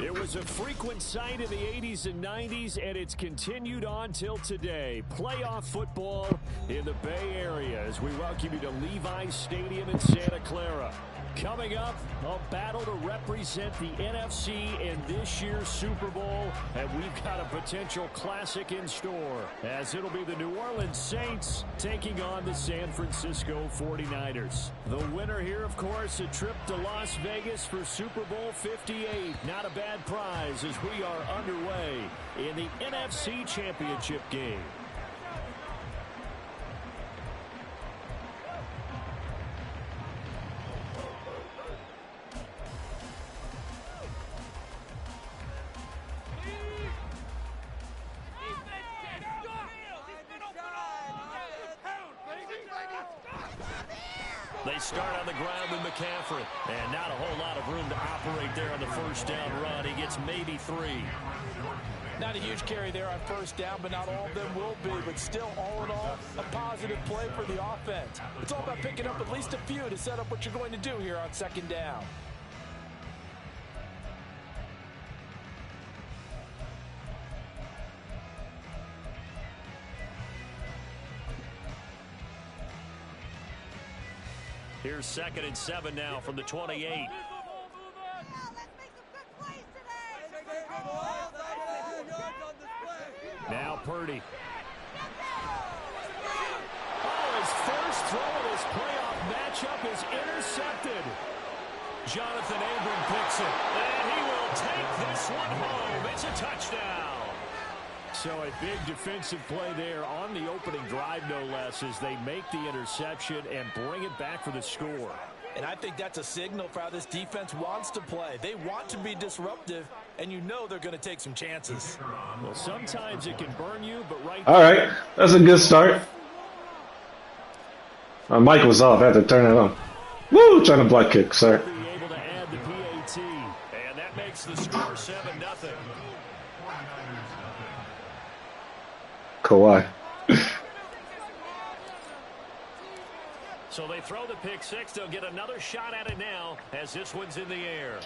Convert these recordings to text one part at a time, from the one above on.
It was a frequent sight in the 80s and 90s, and it's continued on till today. Playoff football in the Bay Area as we welcome you to Levi's Stadium in Santa Clara. Coming up, a battle to represent the NFC in this year's Super Bowl, and we've got a potential classic in store, as it'll be the New Orleans Saints taking on the San Francisco 49ers. The winner here, of course, a trip to Las Vegas for Super Bowl 58. Not a bad prize as we are underway in the NFC Championship game. They start on the ground with McCaffrey, and not a whole lot of room to operate there on the first down run. He gets maybe 3. Not a huge carry there on first down, but not all of them will be. But still, all in all, a positive play for the offense. It's all about picking up at least a few to set up what you're going to do here on second down. Here's 2nd and 7 now from the 28. Now Purdy. Oh, his first throw of this playoff matchup is intercepted. Jonathan Abram picks it, and he will take this one home. It's a touchdown. So a big defensive play there on the opening drive, no less, as they make the interception and bring it back for the score. And I think that's a signal for how this defense wants to play. They want to be disruptive, and you know they're going to take some chances. Well, sometimes it can burn you, but right. All right, that's a good start. My mic was off. I had to turn it on. Woo! Trying to block kick, sir. Able to add the PAT, and that makes the score 7-0. Kawhi. So they throw the pick six. They'll get another shot at it now as this one's in the air.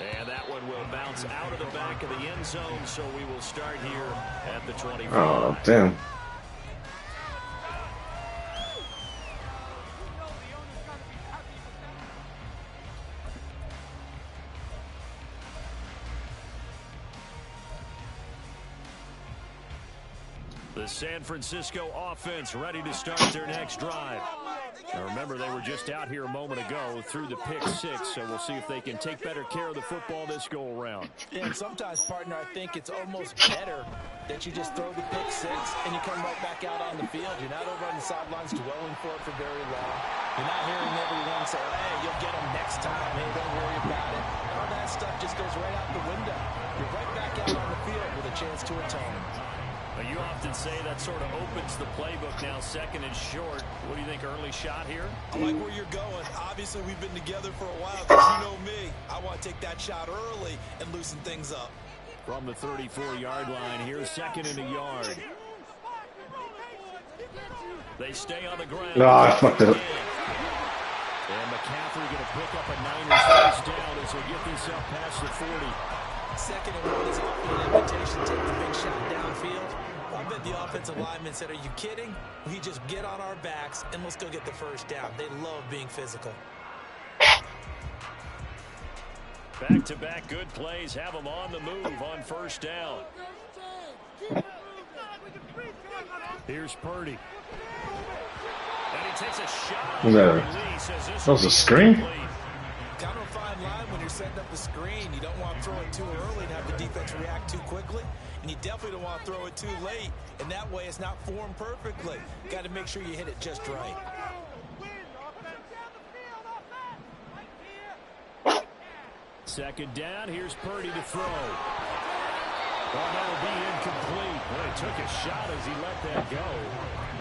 And that one will bounce out of the back of the end zone, so we will start here at the 25. Oh, damn. The San Francisco offense ready to start their next drive. Now remember, they were just out here a moment ago through the pick six, so we'll see if they can take better care of the football this go-around. Yeah, and sometimes, partner, I think it's almost better that you just throw the pick six and you come right back out on the field. You're not over on the sidelines dwelling for it for very long. You're not hearing everyone say, hey, you'll get them next time. Hey, don't worry about it. All that stuff just goes right out the window. You're right back out on the field with a chance to atone. Well, you often say that sort of opens the playbook now, 2nd and short. What do you think, early shot here? I like where you're going. Obviously, we've been together for a while, because you know me. I want to take that shot early and loosen things up. From the 34-yard line, here's 2nd and a yard. They stay on the ground. No, I fucked it up. And McCaffrey going to pick up a Niners first down as they get this up past the 40. 2nd and 1 is often an invitation to take the big shot downfield. I bet the offensive lineman said, are you kidding? We just get on our backs and let's go get the first down. They love being physical. Back-to-back good plays have them on the move on first down. Here's Purdy. And he takes a shot. That was a screen? Kind of a fine line when you're setting up the screen. You don't want to throw it too early and have the defense react too quickly. And you definitely don't want to throw it too late. And that way it's not formed perfectly. Got to make sure you hit it just right. Second down. Here's Purdy to throw. Well, that'll be incomplete. Well, he took a shot as he let that go.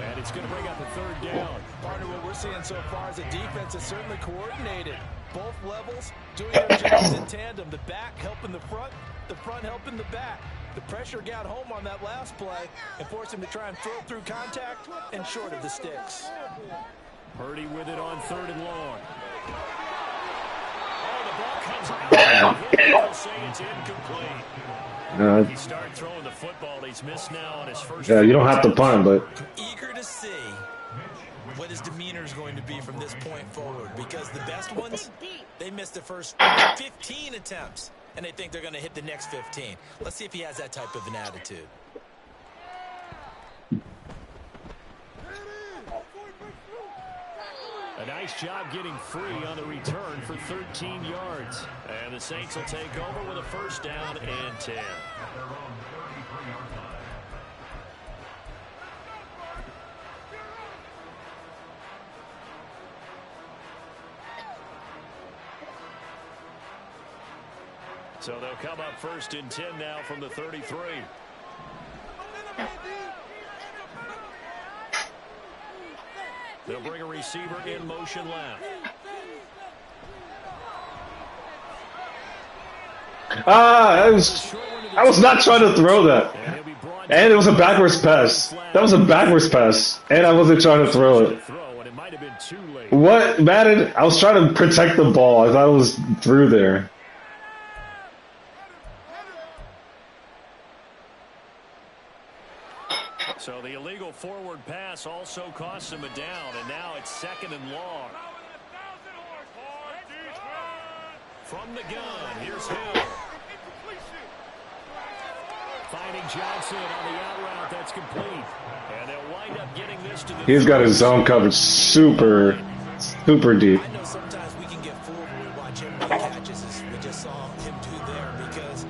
And it's going to bring up a 3rd down. Partner, what we're seeing so far is the defense is certainly coordinated. Both levels doing their jobs in tandem. The back helping the front helping the back. The pressure got home on that last play and forced him to try and throw through contact and short of the sticks. Purdy with it on 3rd and long. Oh, the ball comes out. They'll say it's incomplete. He started throwing the football. He's missed now on his first. Yeah, you don't have to punt, but Eager to see what his demeanor is going to be from this point forward, because the best ones, they missed the first 15 attempts, and they think they're going to hit the next 15. Let's see if he has that type of an attitude. A nice job getting free on the return for 13 yards. And the Saints will take over with a first down and 10. So they'll come up first and 10 now from the 33. They'll bring a receiver in motion left. I was not trying to throw that. And it was a backwards pass. That was a backwards pass. And I wasn't trying to throw it. What, Madden? I was trying to protect the ball. I thought it was through there. So the illegal forward pass also costs him a down, and now it's second and long. From the gun, here's Hill. Finding Johnson on the out route, that's complete. And they'll wind up getting this to the... He's got his zone coverage super deep. I know sometimes we can get fooled when we watch him make catches, as we just saw him do there, because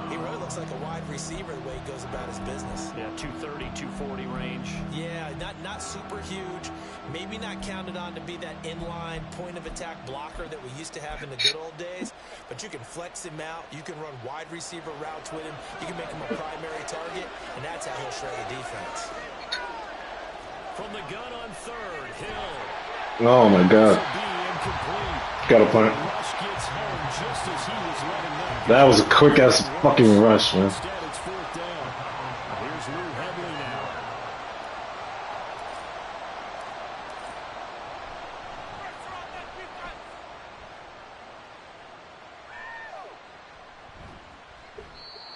he really looks like a wide receiver the way he goes about his business. Yeah, 230, 240 range. Yeah, not super huge. Maybe not counted on to be that inline point of attack blocker that we used to have in the good old days. But you can flex him out. You can run wide receiver routes with him. You can make him a primary target, and that's how he'll shred the defense. From the gun on third, Hill. Oh my God. Got a punt. That was a quick ass fucking rush, man.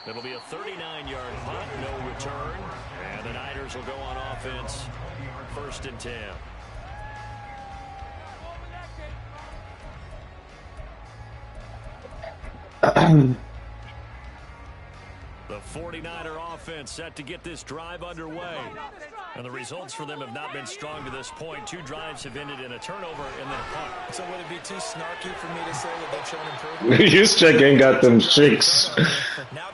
It'll be a 39-yard punt, no return. And the Niners will go on offense, first and 10. The 49er offense set to get this drive underway. And the results for them have not been strong to this point. 2 drives have ended in a turnover and then a punt. So would it be too snarky for me to say that they've shown improvement? Juszczyk ain't got them shakes.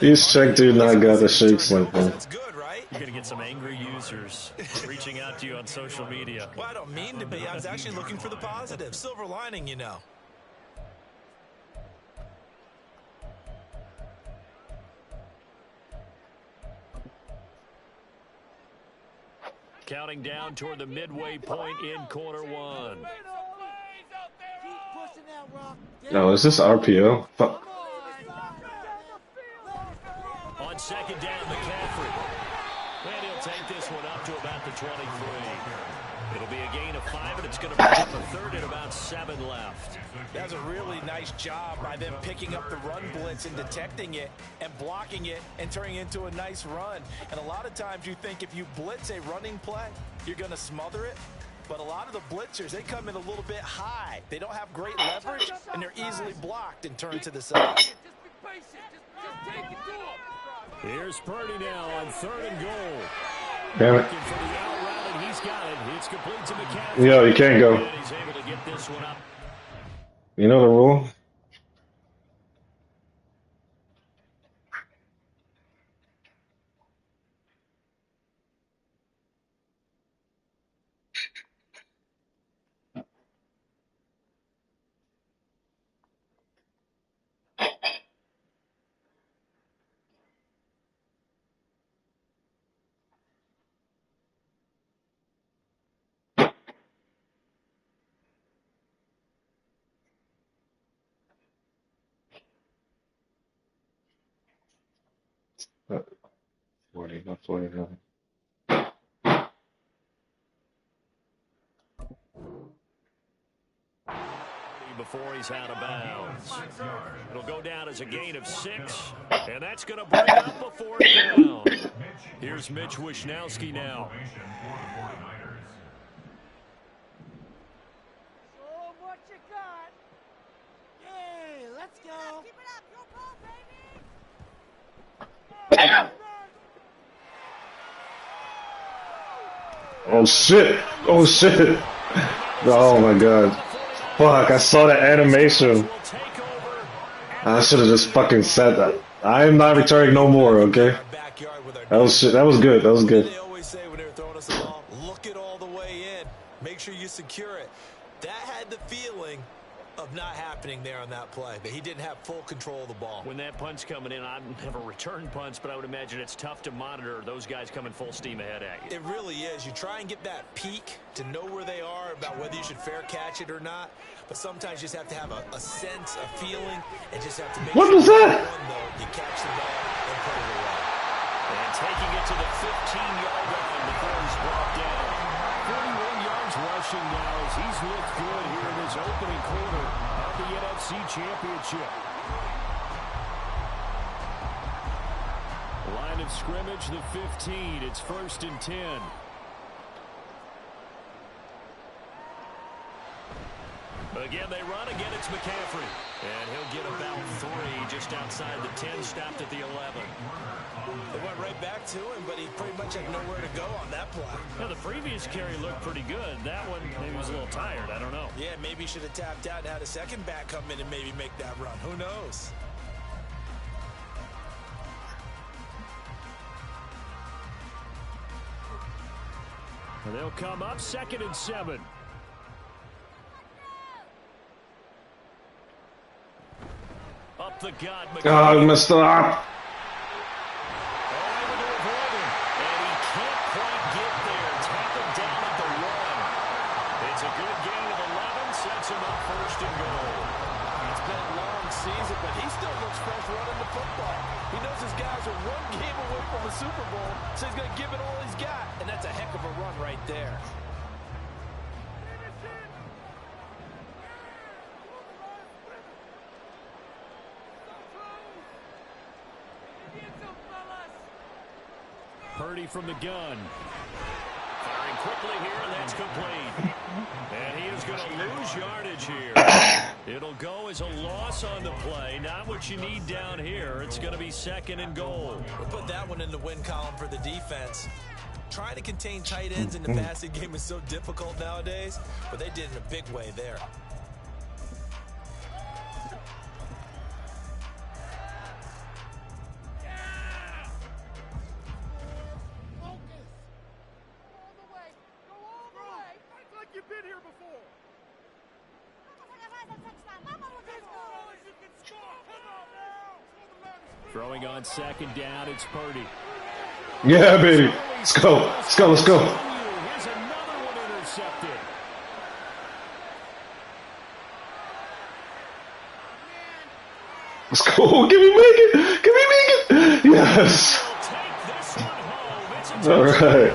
Juszczyk do not got the shakes like that. That's good, right? You're going to get some angry users reaching out to you on social media. Well, I don't mean to be. I was actually looking for the positive. Silver lining, you know. Counting down toward the midway point in quarter one. No, is this RPO? Fuck. On second down, McCaffrey. And he'll take this one up to about the 23. It'll be a gain of 5, and it's going to bring up a third and about 7 left. That's a really nice job by them picking up the run blitz and detecting it and blocking it and turning it into a nice run. And a lot of times you think if you blitz a running play, you're going to smother it. But a lot of the blitzers, they come in a little bit high. They don't have great leverage, and they're easily blocked and turned to the side. Here's Purdy now on third and goal. Damn it. Looking for the out route, and he's got it. It's complete to McCaffrey. Yo, you can't go. And he's able to get this one up. You know the rule? Uh, 40, not 49. before he's out of bounds. It'll go down as a gain of 6, and that's going to bring up a 4th down. Here's Mitch Wishnowsky now. What you got? Yeah, let's go. Keep it up, your ball, baby. Oh shit! Oh shit! Oh my god! Fuck! I saw that animation. I should have just fucking said that. I am not returning no more. Okay. That was shit. That was good. That was good. They always say when they're throwing us the ball, look it all the way in. Make sure you secure it. That had the feeling of not happening there on that play, that he didn't have full control of the ball. When that punt's coming in, I've never returned punts, but I would imagine it's tough to monitor those guys coming full steam ahead at you. It really is. You try and get that peek to know where they are, about whether you should fair catch it or not, but sometimes you just have to have a sense, a feeling, and just have to make What sure was that? you catch the ball and put it away. And taking it to the 15-yard line before he's brought down. 41 yards rushing now as he's looked good here in his opening quarter of the NFC Championship. Line of scrimmage, the 15. It's 1st and 10. Again, they run. Again, it's McCaffrey. And he'll get about 3 just outside the 10, stopped at the 11. They went right back to him, but he pretty much had nowhere to go on that play. Now, the previous carry looked pretty good. That one, maybe was a little tired. I don't know. Yeah, maybe he should have tapped out and had a second back come in and maybe make that run. Who knows? And they'll come up 2nd and 7. Up the gut. God, messed up. It's a good gain of 11, sets him up 1st and goal. It's been a long season, but he still looks fresh running the football. He knows his guys are 1 game away from a Super Bowl, so he's going to give it all he's got, and that's a heck of a run right there. Purdy from the gun. Firing quickly here, and that's complete. And he is going to lose yardage here. It'll go as a loss on the play. Not what you need down here. It's going to be 2nd and goal. We'll put that one in the win column for the defense. Trying to contain tight ends in the passing game is so difficult nowadays, but they did it in a big way there. Throwing on 2nd down, it's Purdy. Yeah, baby. Let's go. Let's go. Let's go. Here's another one intercepted. Let's go. Give me Megan. Give me Megan. Yes. All right.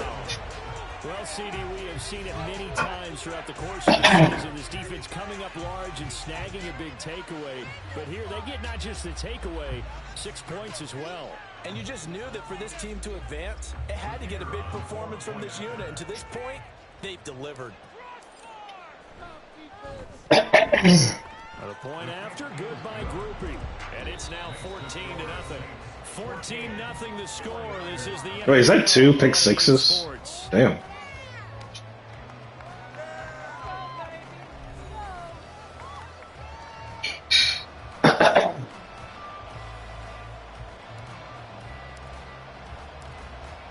Well, CD, we have seen it many times throughout the course of the season. This defense coming up large and snagging a big takeaway. But here they get not just the takeaway, 6 points as well. And you just knew that for this team to advance, it had to get a big performance from this unit. And to this point, they've delivered. The point after, goodbye groupie. And it's now 14-0. 14-0 the score. This is the Wait, is that 2 pick sixes? Damn.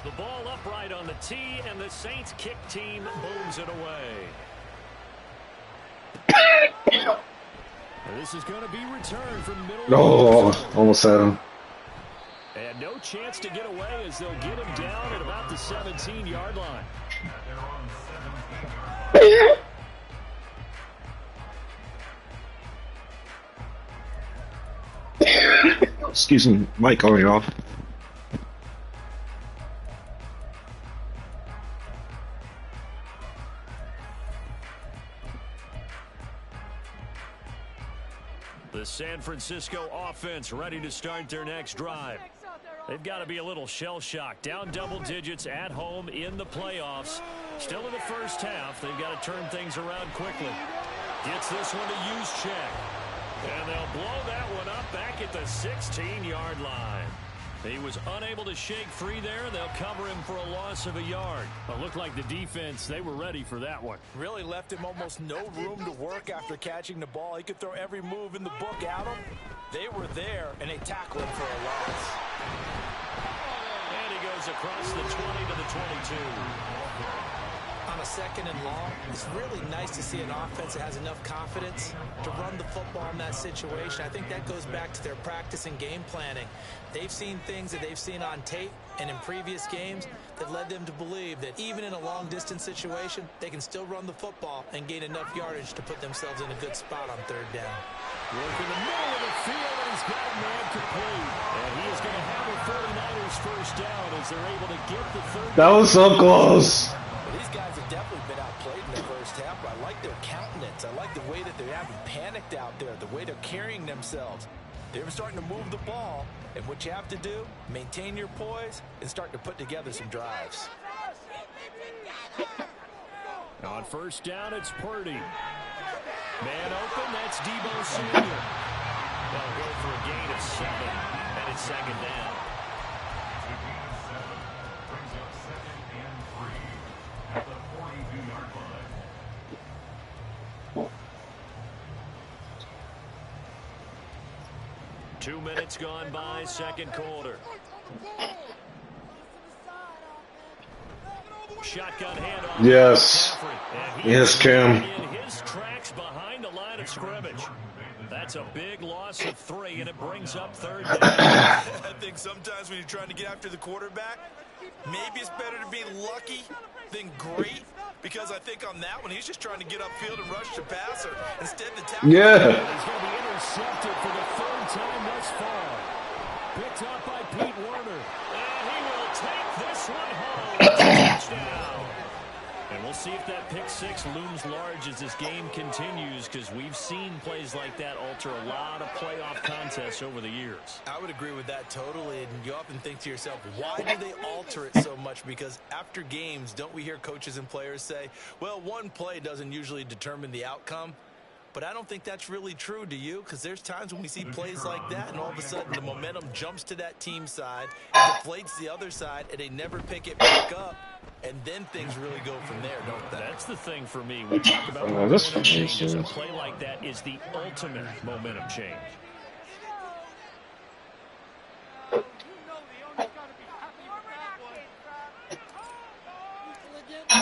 The ball upright on the tee, and the Saints kick team booms it away. This is going to be returned from middle. Oh, almost had him. And no chance to get away as they'll get him down at about the 17-yard line. Excuse me, mic going off. San Francisco offense ready to start their next drive. They've got to be a little shell-shocked. Down double digits at home in the playoffs. Still in the first half. They've got to turn things around quickly. Gets this one to Juszczyk. And they'll blow that one up back at the 16-yard line. He was unable to shake free there. They'll cover him for a loss of a yard. But looked like the defense, they were ready for that one. Really left him almost no room to work after catching the ball. He could throw every move in the book at him. They were there, and they tackled him for a loss. And he goes across the 20 to the 22. On a second and long, it's really nice to see an offense that has enough confidence to run the football in that situation. I think that goes back to their practice and game planning. They've seen things that they've seen on tape and in previous games that led them to believe that even in a long-distance situation, they can still run the football and gain enough yardage to put themselves in a good spot on third down. Working the middle of the field, and he's got a man complete. And he is going to have a 49ers first down as they're able to get the third. That was so close. Well, these guys have definitely been outplayed in the first half, but I like their countenance. I like the way that they haven't panicked out there, the way they're carrying themselves. They were starting to move the ball, and what you have to do, maintain your poise and start to put together some drives. On first down, it's Purdy. Man open, that's Deebo Samuel. They'll go for a gain of 7, and it's second down. Two minutes gone by, second quarter. Shotgun handoff. Yes. Yes, Cam. In his tracks behind the line of scrimmage. That's a big loss of 3, and it brings up third down. I think sometimes when you're trying to get after the quarterback, maybe it's better to be lucky than great, because I think on that one, he's just trying to get upfield and rush the passer. Instead, the tackle. Yeah. He's going to be intercepted for the 3rd time thus far. Picked up by Pete Werner. And he will take this one home. Touchdown. And we'll see if that pick 6 looms large as this game continues, because we've seen plays like that alter a lot of playoff contests over the years. I would agree with that totally, and you often think to yourself, why do they alter it so much? Because after games, don't we hear coaches and players say, well, one play doesn't usually determine the outcome? But I don't think that's really true, do you? Because there's times when we see plays like that, and all of a sudden the momentum jumps to that team side, and deflates the other side, and they never pick it back up. And then things really go from there, don't they? That's the thing for me. We talk about momentum changes. A play like that is the ultimate momentum change.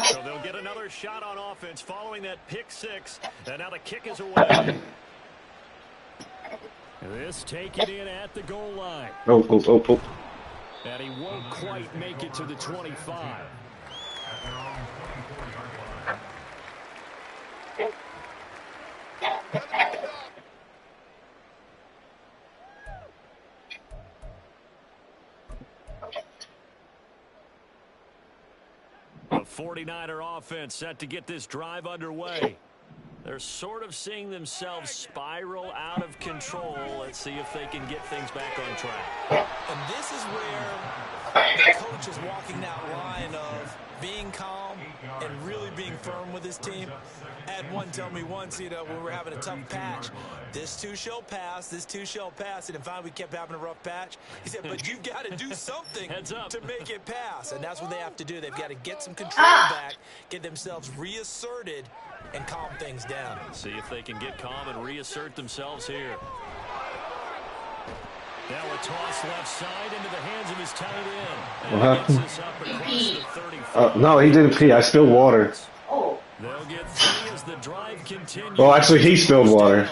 So they'll get another shot on offense following that pick 6. And now the kick is away. This taken in at the goal line. Oh. And he won't quite make it to the 25. The 49er offense set to get this drive underway. They're sort of seeing themselves spiral out of control. Let's see if they can get things back on track. And this is where the coach is walking that line of being calm and really being firm with his team. I had one tell me once, when we're having a tough patch, this too shall pass, this too shall pass. And finally we kept having a rough patch. He said, but you've got to do something to make it pass. And that's what they have to do. They've got to get some control back, get themselves reasserted, and calm things down. See if they can get calm and reassert themselves here. Now a toss left side into the hands of his tight end. And what happened? This up across the No, he didn't pee. I spilled water. They'll get 3 as the drive continues. Well, actually, he spilled water.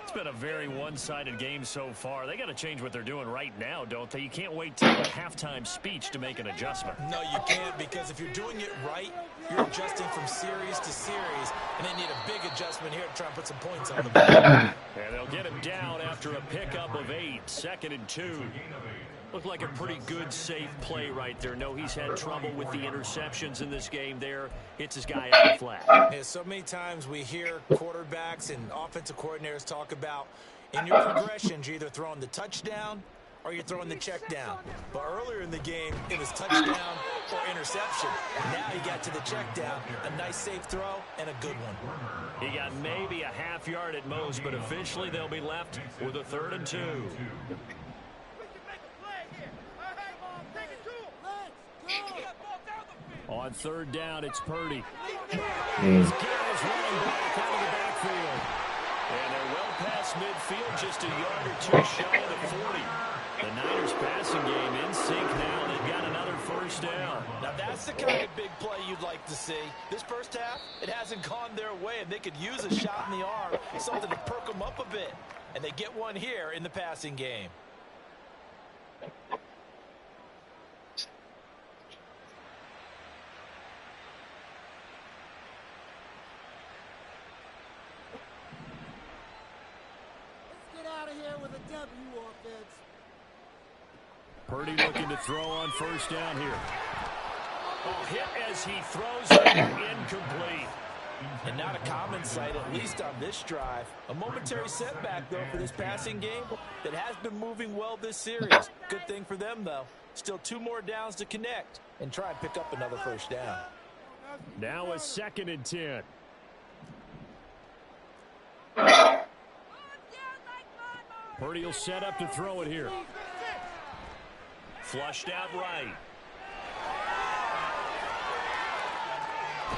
It's been a very one-sided game so far. They got to change what they're doing right now, don't they? You can't wait till a halftime speech to make an adjustment. No, you can't, because if you're doing it right, you're adjusting from series to series, and they need a big adjustment here to try and put some points on the board. And they'll get him down after a pickup of 8, 2nd and 2. Looked like a pretty good, safe play right there. No, he's had trouble with the interceptions in this game there. Hits his guy out flat. Yeah, so many times we hear quarterbacks and offensive coordinators talk about, In your progressions, you're either throwing the touchdown or you're throwing the check down. But earlier in the game, it was touchdown or interception. Now you got to the check down, a nice safe throw, and a good one. He got maybe a half yard at most, but officially they'll be left with a 3rd and 2. On 3rd down, it's Purdy. These guys running back out of the backfield. And they're well past midfield, just a yard or 2 shy of the 40. The Niners passing game in sync now. They've got another 1st down. Now that's the kind of big play you'd like to see. This first half, it hasn't gone their way, and they could use a shot in the arm, something to perk them up a bit. And they get one here in the passing game. Purdy looking to throw on 1st down here. Oh, hit as he throws it, incomplete. And not a common sight, at least on this drive. A momentary setback, though, for this passing game that has been moving well this series. Good thing for them, though. Still 2 more downs to connect and try and pick up another 1st down. Now a 2nd and 10. Purdy will set up to throw it here. Flushed out right.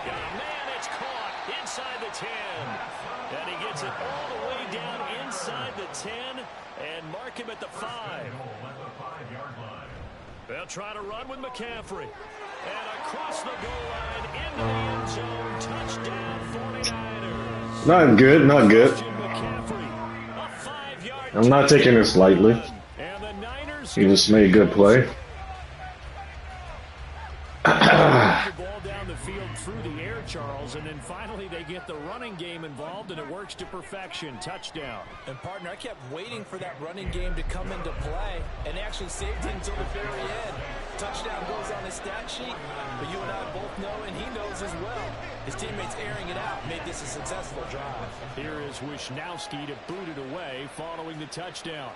Man, it's caught inside the 10. And he gets it all the way down inside the 10 and mark him at the 5. They'll try to run with McCaffrey. And across the goal line into the end zone. Touchdown 49ers. Not good, not good. I'm not taking this lightly. He just made a good play. Ball down the field through the air, Charles, and then finally they get the running game involved, and it works to perfection. Touchdown. And, partner, I kept waiting for that running game to come into play, and actually saved it until the very end. Touchdown goes on his stat sheet, but you and I both know, and he knows as well, his teammates airing it out made this a successful drive. Here is Wisnowski to boot it away following the touchdown.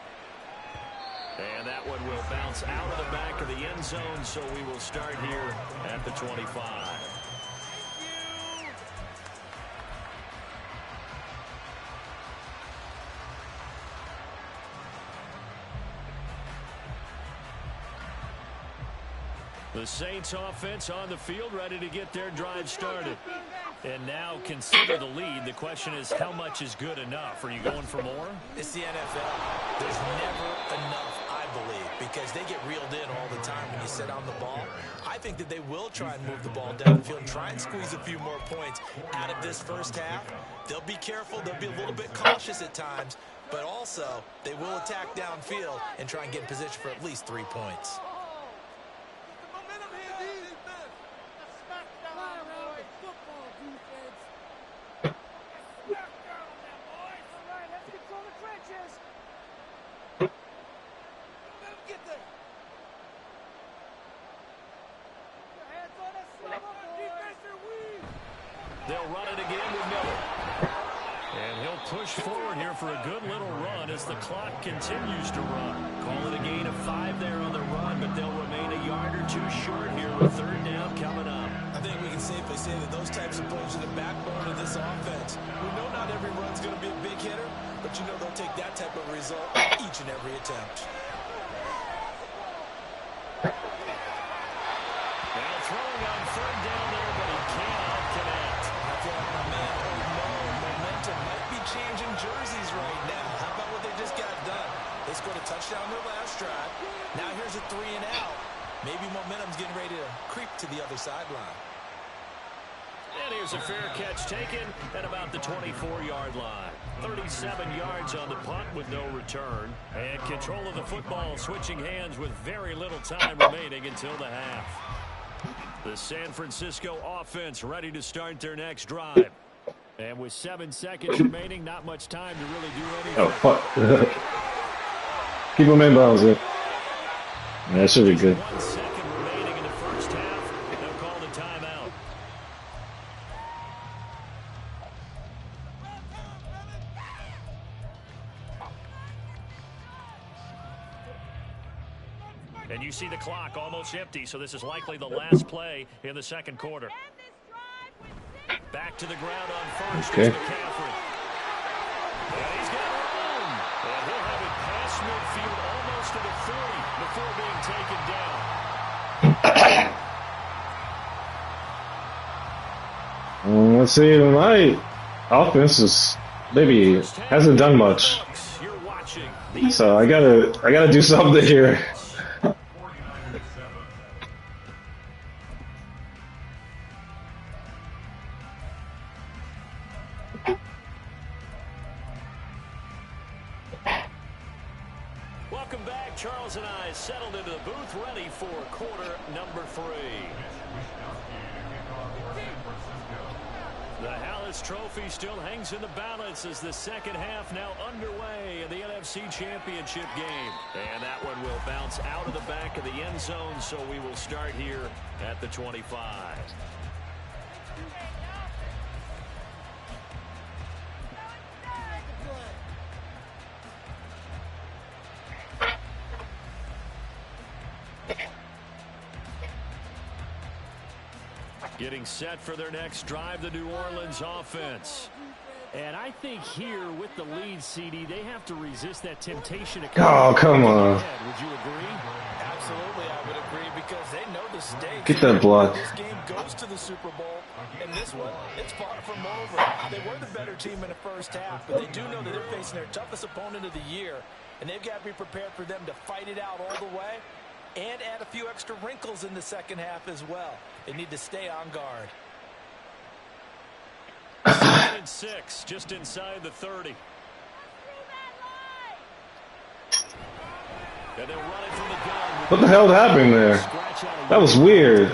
And that one will bounce out of the back of the end zone, so we will start here at the 25. The Saints offense on the field, ready to get their drive started. And now consider the lead. The question is, how much is good enough? Are you going for more? It's the NFL. There's never enough, I believe, because they get reeled in all the time when you sit on the ball. I think that they will try and move the ball downfield and try and squeeze a few more points out of this first half. They'll be careful. They'll be a little bit cautious at times, but also they will attack downfield and try and get in position for at least 3 points. They'll run it again with Miller. And he'll push forward here for a good little run as the clock continues to run. Call it a gain of 5 there on the run, but they'll remain a yard or 2 short here with 3rd down coming up. I think we can safely say that those types of plays are the backbone of this offense. We know not every run's going to be a big hitter, but you know they'll take that type of result each and every attempt. Now throwing on 3rd down there, but he cannot connect. I feel like my man, momentum might be changing jerseys right now. How about what they just got done? They scored a touchdown their last drive. Now here's a 3 and out. Maybe momentum's getting ready to creep to the other sideline. And here's a fair catch taken at about the 24-yard line. 37 yards on the punt with no return. And control of the football switching hands with very little time remaining until the half. The San Francisco offense ready to start their next drive. And with 7 seconds remaining, not much time to really do anything. Oh, fuck. Keep him in bounds, yeah. That should be good. 1 second remaining in the first half. They'll call the timeout. you see the clock almost empty, so this is likely the last play in the second quarter. Back to the ground on first. Okay. McCaffrey. And he's got room. And he'll have it past midfield almost to the 40 before being taken down. Let's see, my offense is maybe hasn't done much, so I gotta do something here. Welcome back. Charles and I settled into the booth, ready for quarter number 3. The Hallis Trophy still hangs in the balance as the second half now underway in the NFC Championship game. And that one will bounce out of the back of the end zone, so we will start here at the 25. Getting set for their next drive, the New Orleans offense. And I think here with the lead, CD, they have to resist that temptation to Oh, come on. Would you agree? Absolutely, I would agree, because they know the stakes. Get that block. This game goes to the Super Bowl, and this one, it's far from over. They were the better team in the first half, but they do know that they're facing their toughest opponent of the year, and they've got to be prepared for them to fight it out all the way and add a few extra wrinkles in the second half as well. They need to stay on guard. 2nd and 6, just inside the 30. And they'll run it from the gun. What the hell happened there? That was weird.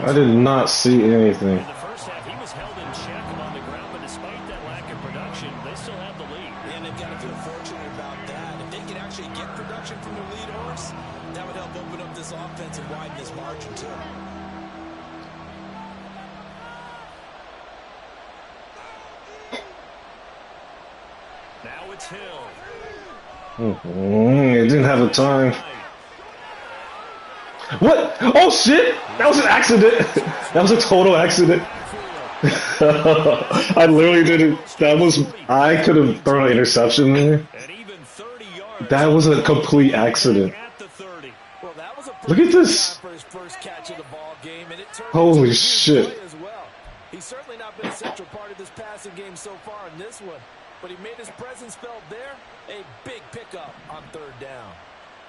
I did not see anything. In the first half, he was held in check on the ground, but despite that lack of production, they still have the lead. And they've got to feel fortunate about that. If they can actually get production from their lead horse, that would help open up this offense and widen this margin too. Now it's Hill. It didn't have a time. What? Oh shit! That was an accident. That was a total accident. I literally didn't. I could have thrown an interception there. That was a complete accident. Look at this. Holy shit. He's certainly not been a central part of this passing game so far in this one, but he made his presence felt there. A big pickup on 3rd down.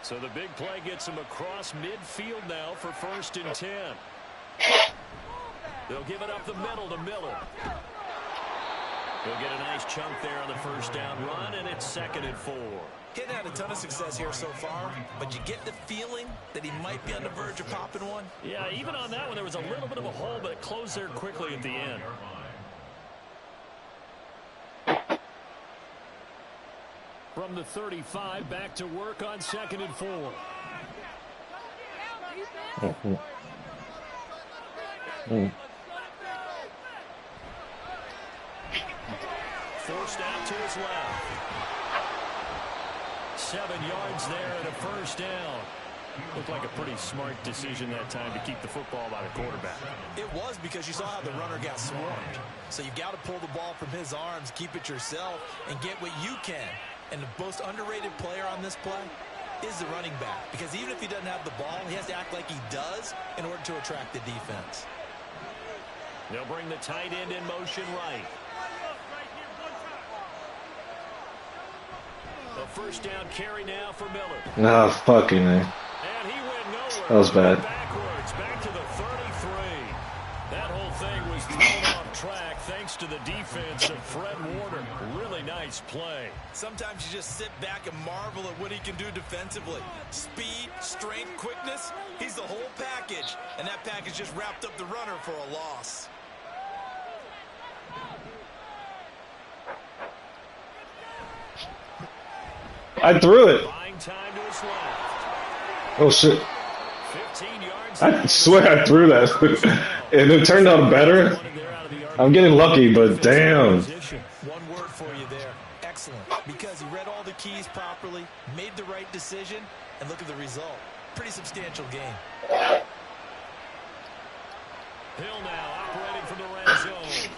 So the big play gets him across midfield now for 1st and 10. They'll give it up the middle to Miller. He'll get a nice chunk there on the 1st down run, and it's 2nd and 4. Hitting had a ton of success here so far, but you get the feeling that he might be on the verge of popping one. Yeah, even on that one, there was a little bit of a hole, but it closed there quickly at the end. From the 35, back to work on 2nd and 4. Forced out to his left. 7 yards there and a 1st down. Looked like a pretty smart decision that time to keep the football by the quarterback. It was, because you saw how the runner got swarmed. So you got to pull the ball from his arms, keep it yourself, and get what you can. And the most underrated player on this play is the running back, because even if he doesn't have the ball, he has to act like he does in order to attract the defense. They'll bring the tight end in motion right. A 1st down carry now for Miller. Ah, fucking man. And he went nowhere. That was bad. Backwards, back to the 33. That whole thing was thrown off track thanks to the defense of Fred Warner. Really nice play. Sometimes you just sit back and marvel at what he can do defensively. Speed, strength, quickness, he's the whole package. And that package just wrapped up the runner for a loss. I threw it. Buying time to his left. Oh shit. 15 yards. I swear I threw that. And it turned out better. I'm getting lucky, but damn. One word for you there. Excellent. Because he read all the keys properly, made the right decision, and look at the result. pretty substantial gain. Hill now operating from the red zone.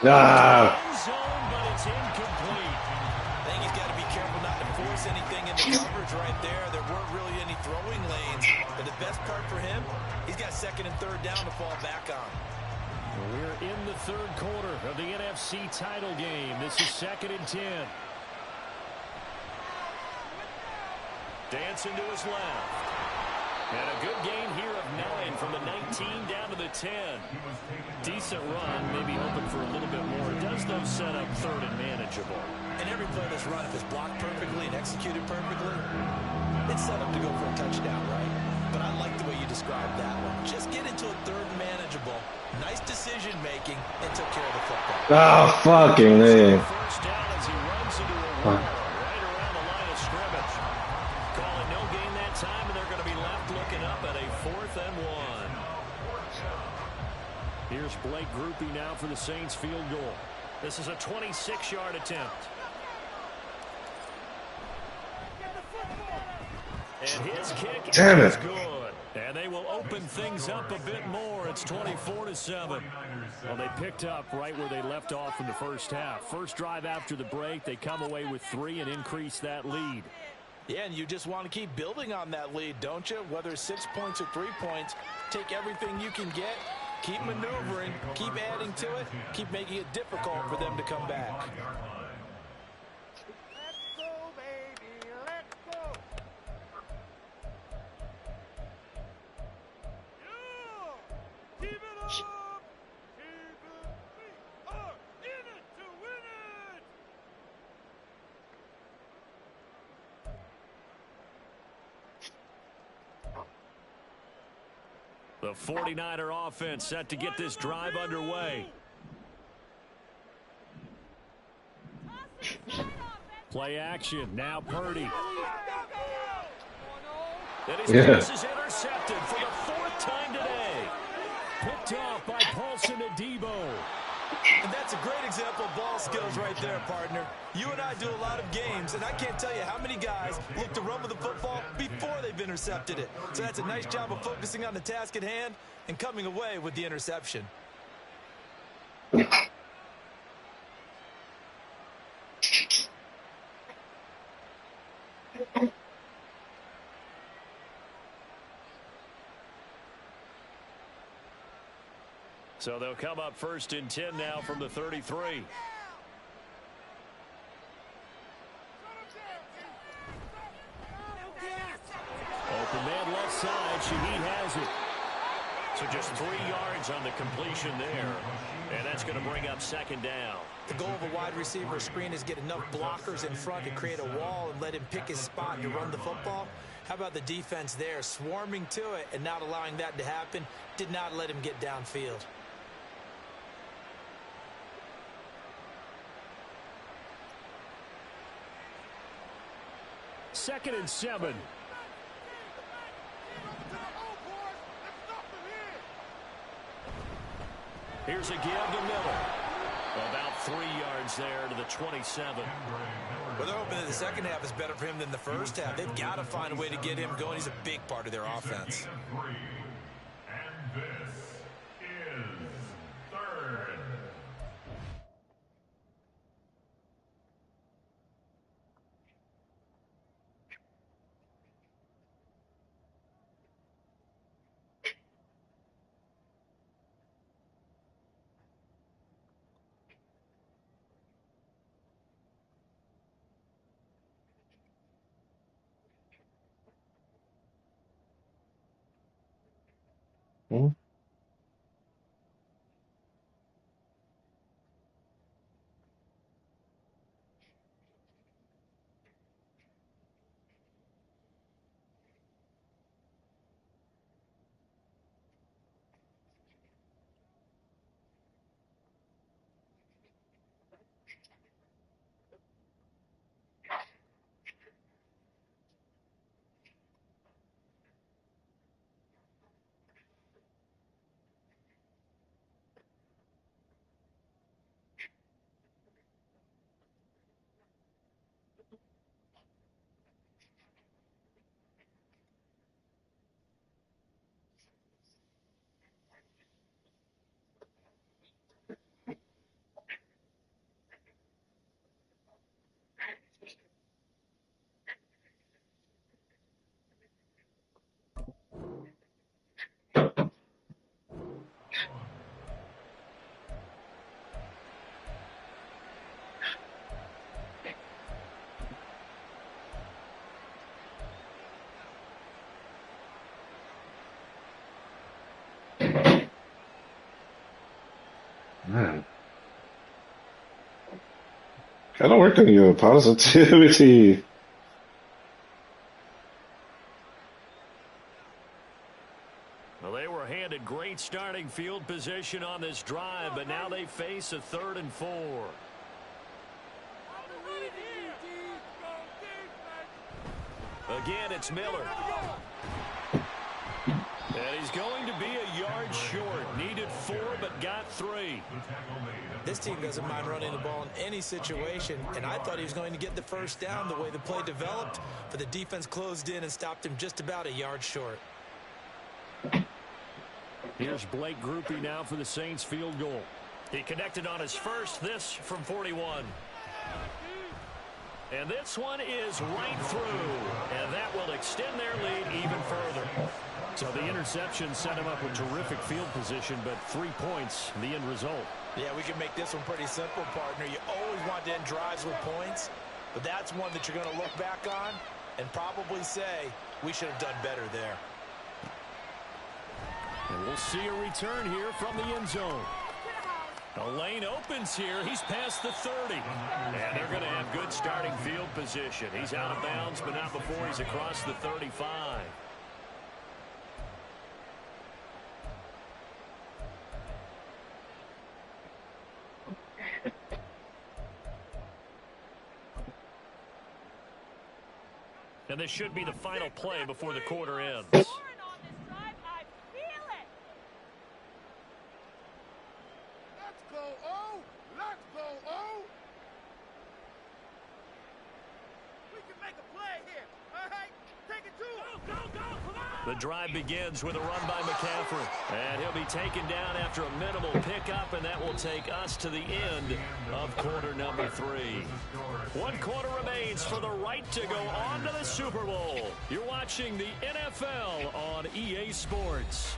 Zone, but it's incomplete. I think he's got to be careful not to force anything into coverage right there. There weren't really any throwing lanes. But the best part for him, he's got second and third down to fall back on. We're in the third quarter of the NFC title game. This is 2nd and 10. Dancing to his left. And a good gain here of 9 from the 19 down to the 10. Decent run, maybe hoping for a little bit more. It does, though, set up third and manageable. And every play that's run, if it's blocked perfectly and executed perfectly, it's set up to go for a touchdown, right? But I like the way you described that one. Just get into a third and manageable, nice decision-making, and took care of the football. Oh, fucking man. First down as he runs into a wall right around the line of scrimmage. Calling no gain that time, and they're going to be left looking up at a 4th and 1. Here's Blake Grupe now for the Saints field goal. This is a 26-yard attempt. And his kick is good. And they will open things up a bit more. It's 24-7. Well, they picked up right where they left off in the first half. First drive after the break, they come away with 3 and increase that lead. Yeah, and you just want to keep building on that lead, don't you? Whether it's 6 points or 3 points, take everything you can get, keep maneuvering, keep adding to it, keep making it difficult for them to come back. The 49er offense set to get this drive underway. Play action. Now Purdy. And his pass is intercepted for the 4th time today. Picked off by Paulson Adebo. And that's a great example of ball skills right there, partner. You and I do a lot of games, and I can't tell you how many guys look to run with the football before they've intercepted it. So that's a nice job of focusing on the task at hand and coming away with the interception. So they'll come up 1st and 10 now from the 33. Open man left side. Shaheed has it. So just 3 yards on the completion there. And that's going to bring up 2nd down. The goal of a wide receiver screen is get enough blockers in front to create a wall and let him pick his spot to run the football. How about the defense there, swarming to it and not allowing that to happen? Did not let him get downfield. 2nd and 7. Here's a give to Miller. About 3 yards there to the 27. Well, they're hoping that the second half is better for him than the first half. They've got to find a way to get him going. He's a big part of their offense. And this is 3rd. Hmm? Man. Gotta work on your positivity. Well, they were handed great starting field position on this drive, but now they face a 3rd and 4. Again, it's Miller. And he's going to be a yard short. Needed 4, but got 3. This team doesn't mind running the ball in any situation, and I thought he was going to get the first down the way the play developed, but the defense closed in and stopped him just about a yard short. Here's Blake Grupe now for the Saints field goal. He connected on his first, this from 41. And this one is right through, and that will extend their lead even further. So the interception set him up with terrific field position, but 3 points, the end result. Yeah, we can make this one pretty simple, partner. You always want to end drives with points, but that's one that you're going to look back on and probably say, we should have done better there. And we'll see a return here from the end zone. The lane opens here. He's past the 30. And they're going to have good starting field position. He's out of bounds, but not before he's across the 35. And this should be the final play before the quarter ends. The drive begins with a run by McCaffrey. And he'll be taken down after a minimal pickup, and that will take us to the end of quarter number 3. 1 quarter remains for the right to go on to the Super Bowl. You're watching the NFL on EA Sports.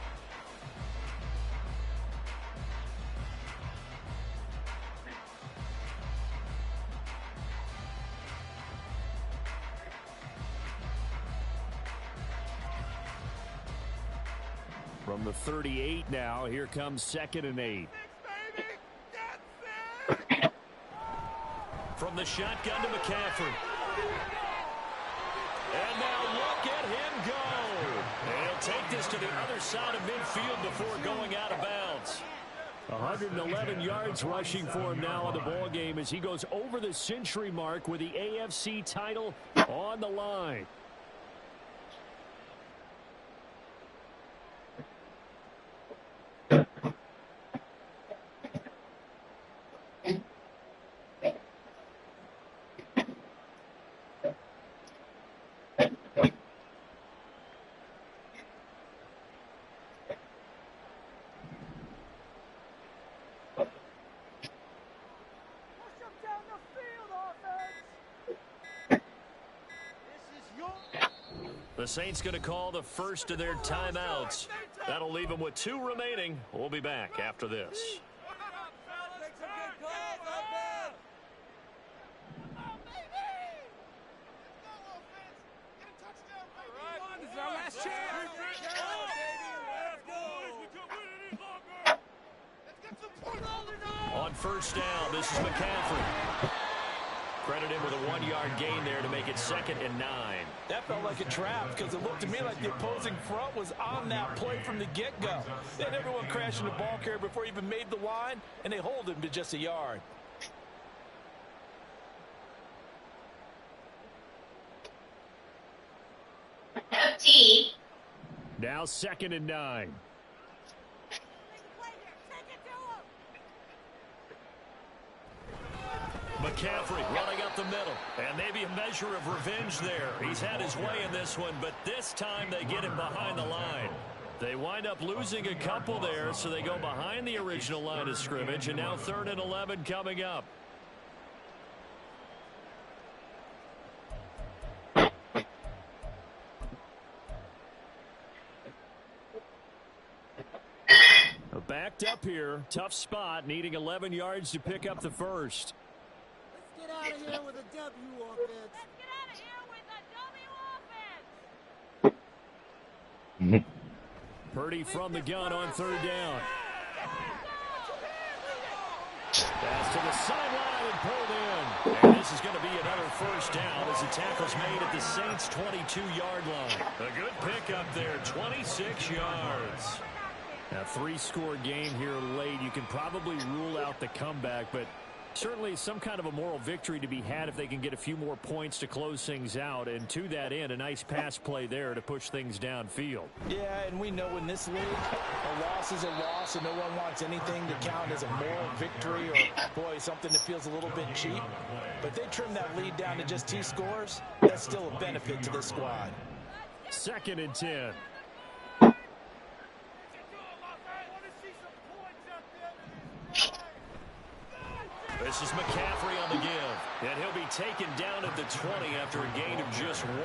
From the 38 now, here comes 2nd and 8. From the shotgun to McCaffrey. And now look at him go. And he'll take this to the other side of midfield before going out of bounds. 111 yards rushing for him now in the ball game as he goes over the century mark with the AFC title on the line. The Saints going to call the first of their timeouts. That'll leave them with 2 remaining. We'll be back after this. On first down, this is McCaffrey. Credit him with a 1-yard gain there to make it 2nd and 9. That felt like a trap because it looked to me like the opposing front was on that play from the get-go. They had everyone crashing the ball carrier before he even made the line, and they hold him to just a yard. Now 2nd and 9. McCaffrey running up the middle, and maybe a measure of revenge there. He's had his way in this one, but this time they get him behind the line. They wind up losing a couple there, so they go behind the original line of scrimmage, and now 3rd and 11 coming up. Backed up here, tough spot, needing 11 yards to pick up the first. Get out of here with a W offense. Let's get out of here with a W offense. Purdy from the gun on 3rd down. Pass to the sideline and pulled in. And this is going to be another first down as the tackle's made at the Saints' 22-yard line. A good pickup there, 26 yards. A three-score game here late. You can probably rule out the comeback, but certainly some kind of a moral victory to be had if they can get a few more points to close things out. And to that end, a nice pass play there to push things downfield. Yeah, and we know in this league, a loss is a loss, and no one wants anything to count as a moral victory or, boy, something that feels a little bit cheap. But they trim that lead down to just 2 scores. That's still a benefit to this squad. 2nd and 10. This is McCaffrey on the give, and he'll be taken down at the 20 after a gain of just 1.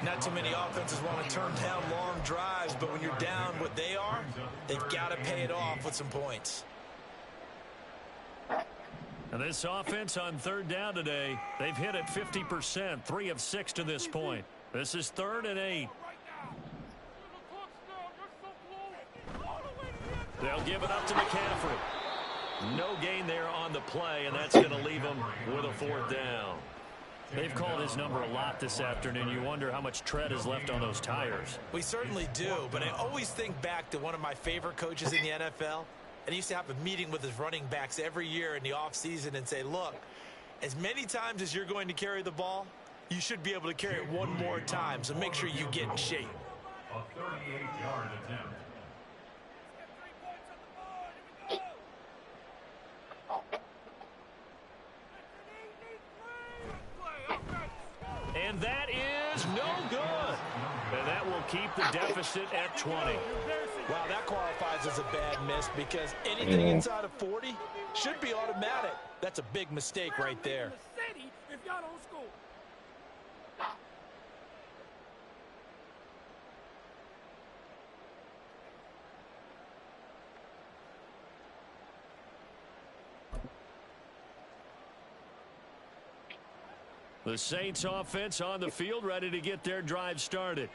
Not too many offenses want to turn down long drives, but when you're down what they are, they've got to pay it off with some points. And this offense on 3rd down today, they've hit it 50%, 3 of 6 to this point. This is 3rd and 8. They'll give it up to McCaffrey. No gain there on the play, and that's going to leave them with a 4th down. They've called his number a lot this afternoon. You wonder how much tread is left on those tires. We certainly do, but I always think back to one of my favorite coaches in the NFL, and he used to have a meeting with his running backs every year in the offseason and say, look, as many times as you're going to carry the ball, you should be able to carry it one more time, so make sure you get in shape. A 38-yard attempt. And that is no good. And that will keep the deficit at 20. Wow, that qualifies as a bad miss because anything inside of 40 should be automatic. That's a big mistake right there. The Saints offense on the field ready to get their drive started.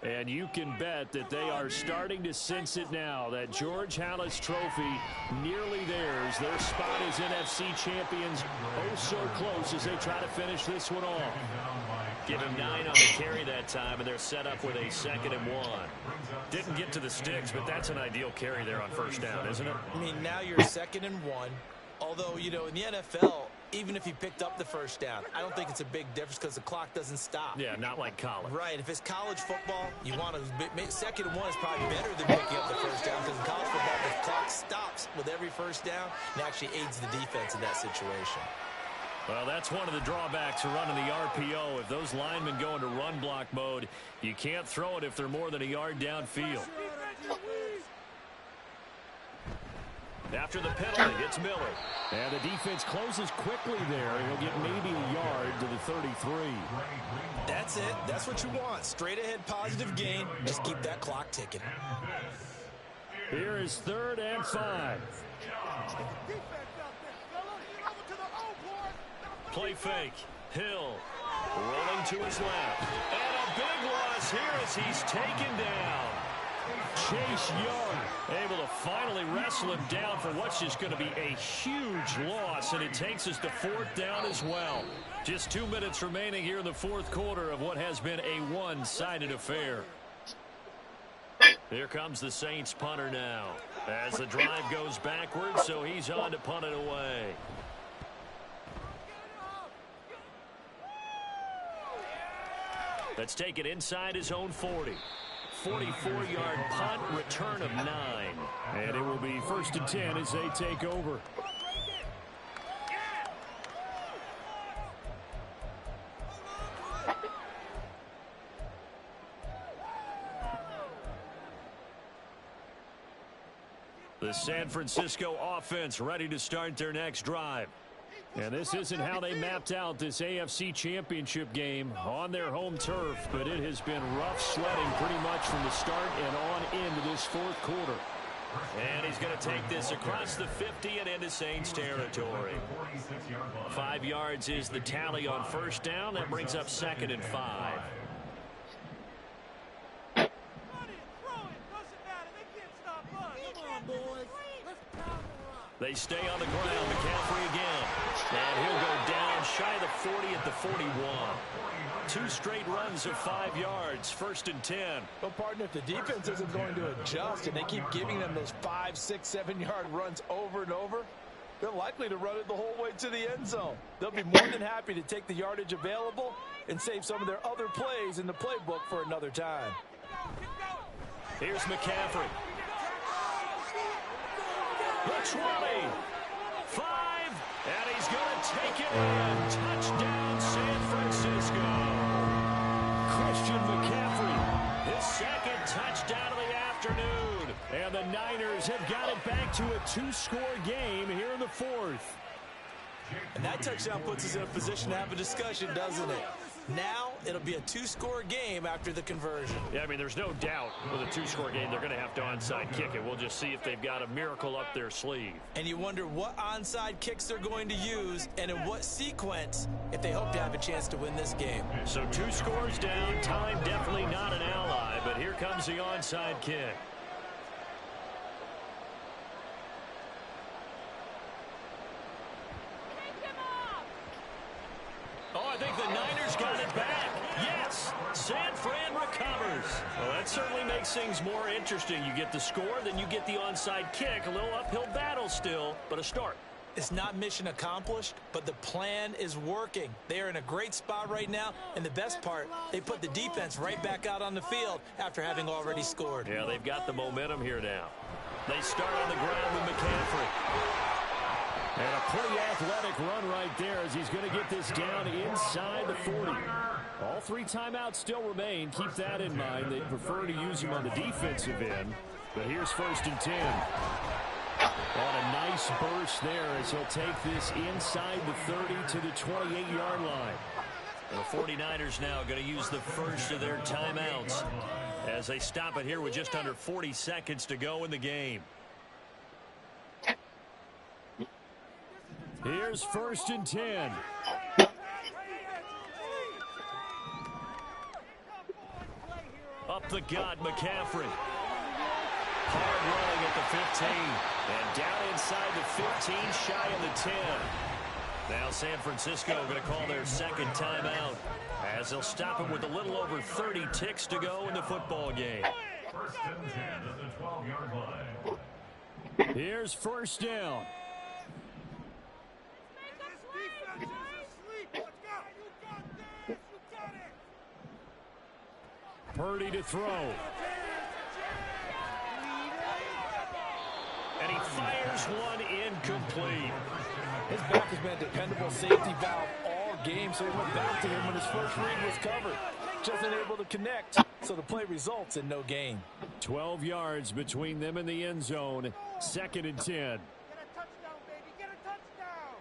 And you can bet that they are starting to sense it now. That George Halas trophy nearly theirs. Their spot as NFC champions oh so close as they try to finish this one off. Give him 9 on the carry that time, and they're set up with a 2nd and 1. Didn't get to the sticks, but that's an ideal carry there on 1st down, isn't it? I mean, now you're 2nd and 1. Although, you know, in the NFL, even if he picked up the 1st down, I don't think it's a big difference because the clock doesn't stop. Yeah, not like college. Right. If it's college football, you want to 2nd and 1 is probably better than picking up the 1st down because in college football, the clock stops with every 1st down and actually aids the defense in that situation. Well, that's one of the drawbacks of running the RPO. If those linemen go into run block mode, you can't throw it if they're more than a yard downfield. After the penalty, it's Miller. And the defense closes quickly there. He'll get maybe a yard to the 33. That's it. That's what you want. Straight ahead positive gain. Just keep that clock ticking. Here is 3rd and 5. Play fake. Hill rolling to his left. And a big loss here as he's taken down. Chase Young able to finally wrestle him down for what's just going to be a huge loss, and it takes us to 4th down as well. Just 2 minutes remaining here in the 4th quarter of what has been a one-sided affair. Here comes the Saints punter now as the drive goes backwards, so he's on to punt it away. Let's take it inside his own 40. 44-yard punt, return of 9. And it will be 1st and 10 as they take over. The San Francisco offense ready to start their next drive. And this isn't how they mapped out this AFC Championship game on their home turf, but it has been rough sledding pretty much from the start and on into this 4th quarter. And he's going to take this across the 50 and into Saints territory. 5 yards is the tally on 1st down. That brings up 2nd and 5. They stay on the ground. McCaffrey again. And he'll go down shy of the 40 at the 41. 2 straight runs of 5 yards. 1st and 10. Well, partner, if the defense isn't going to adjust and they keep giving them those 5, 6, 7-yard runs over and over, they're likely to run it the whole way to the end zone. They'll be more than happy to take the yardage available and save some of their other plays in the playbook for another time. Here's McCaffrey. The 20, 5, and he's going to take it in. Touchdown, San Francisco. Christian McCaffrey, his 2nd touchdown of the afternoon. And the Niners have got it back to a 2-score game here in the 4th. And that touchdown puts us in a position to have a discussion, doesn't it? Now it'll be a 2-score game after the conversion. Yeah, I mean, there's no doubt with a 2-score game they're going to have to onside kick it. We'll just see if they've got a miracle up their sleeve. And you wonder what onside kicks they're going to use and in what sequence if they hope to have a chance to win this game. So 2 scores down, time definitely not an ally, but here comes the onside kick. Oh, I think the Niners got it back. Yes, San Fran recovers. Well, that certainly makes things more interesting. You get the score, then you get the onside kick. A little uphill battle still, but a start. It's not mission accomplished, but the plan is working. They are in a great spot right now, and the best part, they put the defense right back out on the field after having already scored. Yeah, they've got the momentum here now. They start on the ground with McCaffrey. And a pretty athletic run right there as he's going to get this down inside the 40. All 3 timeouts still remain. Keep that in mind. They prefer to use him on the defensive end. But here's 1st and 10. And a nice burst there as he'll take this inside the 30 to the 28-yard line. And the 49ers now going to use the first of their timeouts as they stop it here with just under 40 seconds to go in the game. Here's 1st and 10. Up the gut, McCaffrey. Hard running at the 15. And down inside the 15, shy of the 10. Now San Francisco going to call their 2nd timeout as they'll stop it with a little over 30 ticks to go in the football game. 1st and 10 at the 12-yard line. Here's 1st down. Purdy to throw. And he fires one incomplete. His back has been a dependable safety valve all game, so he went back to him when his first read was covered. Just unable to connect, so the play results in no gain. 12 yards between them and the end zone. 2nd and 10. Get a touchdown, baby. Get a touchdown.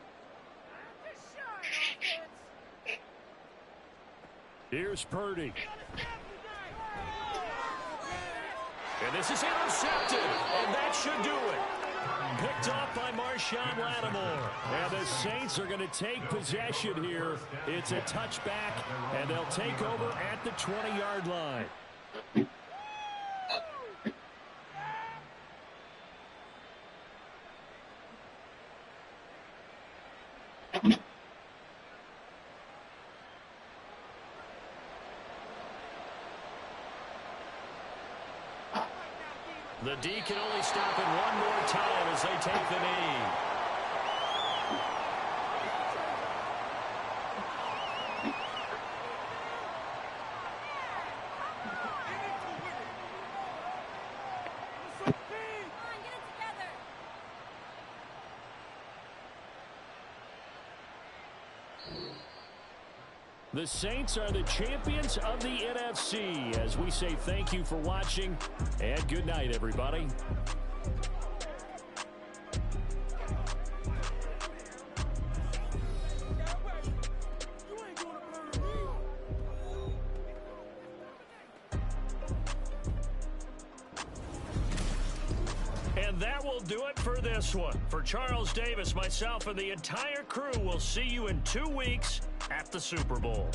Just shine, offense. Here's Purdy. And this is intercepted, and that should do it. Picked off by Marshawn Lattimore. And the Saints are going to take possession here. It's a touchback, and they'll take over at the 20-yard line. The D can only stop it one more time as they take the knee. The Saints are the champions of the NFC as we say thank you for watching and good night, everybody. And that will do it for this one. For Charles Davis, myself, and the entire crew, we'll see you in 2 weeks at the Super Bowl.